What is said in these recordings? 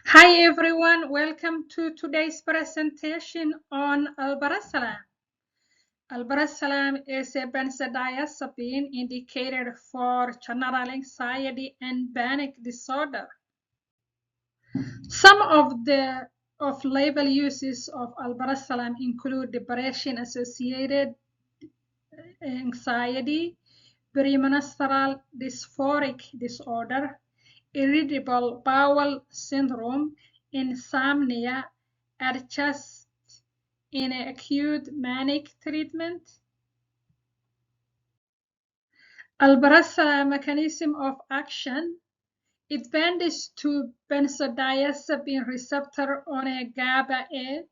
Hi everyone, welcome to today's presentation on Alprazolam. Alprazolam is a benzodiazepine indicated for general anxiety and panic disorder. Some of the off-label uses of Alprazolam include depression-associated anxiety, premenstrual dysphoric disorder, irritable bowel syndrome, insomnia, are just in acute manic treatment. Alprazolam mechanism of action. It binds to benzodiazepine receptor on a GABA-A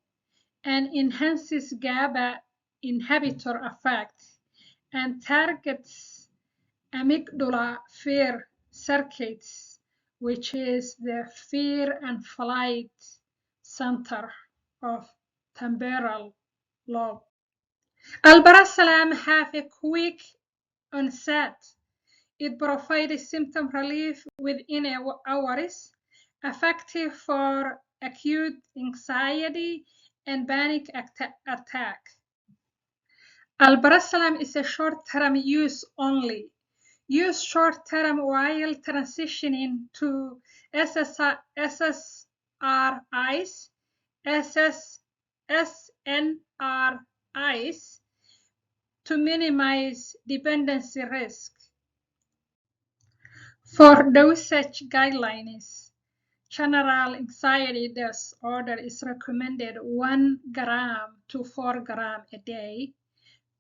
and enhances GABA inhibitor effect and targets amygdala fear circuits, which is the fear and flight center of temporal lobe. Alprazolam have a quick onset. It provides symptom relief within hours, effective for acute anxiety and panic attack. Alprazolam is a short-term use only. Use short-term while transitioning to SSRIs, SNRIs to minimize dependency risk. For dosage guidelines, general anxiety disorder is recommended 1 gram to 4 gram a day.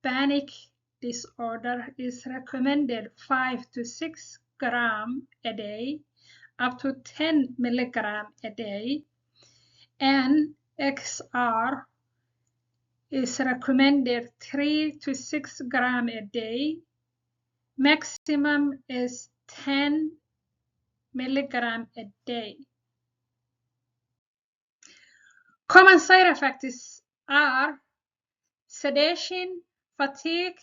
Panic disorder is recommended 5 to 6 gram a day, up to 10 milligram a day, and XR is recommended 3 to 6 gram a day. Maximum is 10 milligram a day. Common side effects are sedation, fatigue,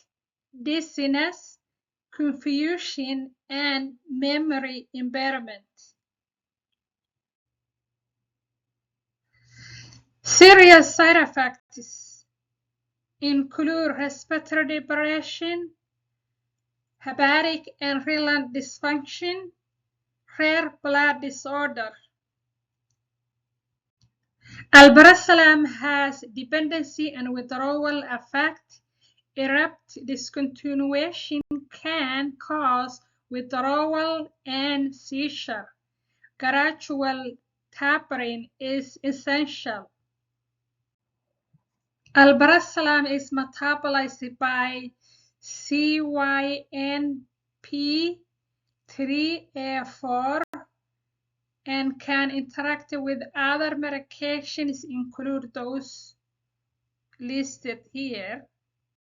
dizziness, confusion, and memory impairment. Serious side effects include respiratory depression, hepatic and renal dysfunction, rare blood disorder. Alprazolam has dependency and withdrawal effect. Abrupt discontinuation can cause withdrawal and seizure. Gradual tapering is essential. Alprazolam is metabolized by CYNP3A4 and can interact with other medications, include those listed here.